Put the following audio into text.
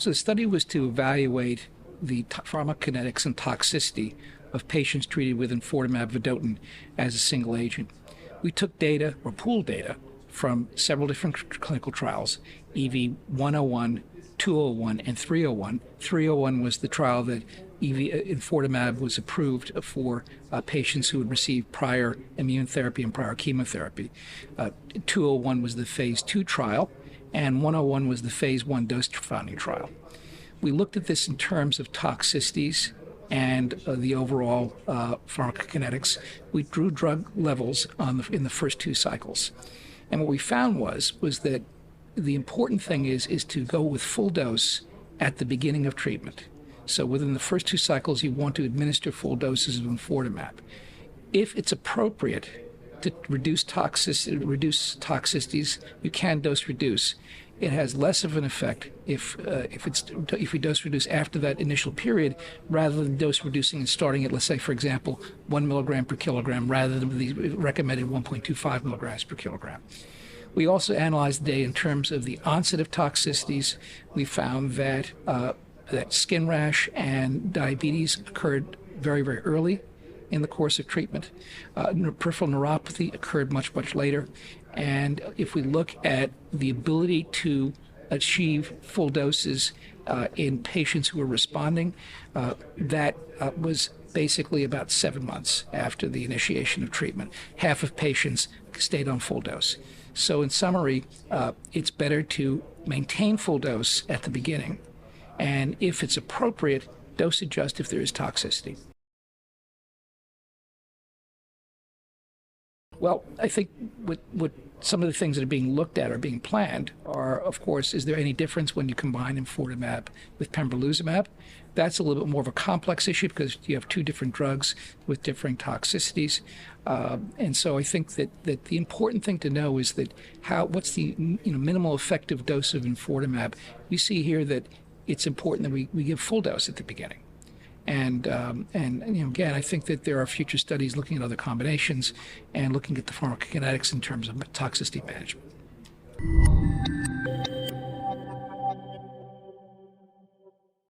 So the study was to evaluate the pharmacokinetics and toxicity of patients treated with Enfortumab vedotin as a single agent. We took data, or pooled data, from several different clinical trials, EV-101, 201, and 301. 301 was the trial that Enfortumab was approved for patients who had received prior immune therapy and prior chemotherapy. 201 was the phase 2 trial, and 101 was the phase 1 dose-finding trial. We looked at this in terms of toxicities and the overall pharmacokinetics. We drew drug levels in the first 2 cycles. And what we found was that the important thing is to go with full dose at the beginning of treatment. So within the first 2 cycles, you want to administer full doses of Enfortumab. If it's appropriate to reduce toxicities, you can dose reduce. It has less of an effect if we dose reduce after that initial period, rather than dose reducing and starting at, let's say, for example, 1 milligram per kilogram, rather than the recommended 1.25 milligrams per kilogram. We also analyzed the data in terms of the onset of toxicities. We found that skin rash and diabetes occurred very, very early in the course of treatment. Peripheral neuropathy occurred much, much later. And if we look at the ability to achieve full doses in patients who are responding, that was basically about 7 months after the initiation of treatment. Half of patients stayed on full dose. So in summary, it's better to maintain full dose at the beginning, and if it's appropriate, dose adjust if there is toxicity. Well, I think what some of the things that are being looked at or being planned are, of course, is there any difference when you combine Enfortumab with pembrolizumab? That's a little bit more of a complex issue because you have 2 different drugs with differing toxicities. And so I think that the important thing to know is that what's the minimal effective dose of Enfortumab. We see here that it's important that we give full dose at the beginning. And again, I think that there are future studies looking at other combinations and looking at the pharmacokinetics in terms of toxicity management.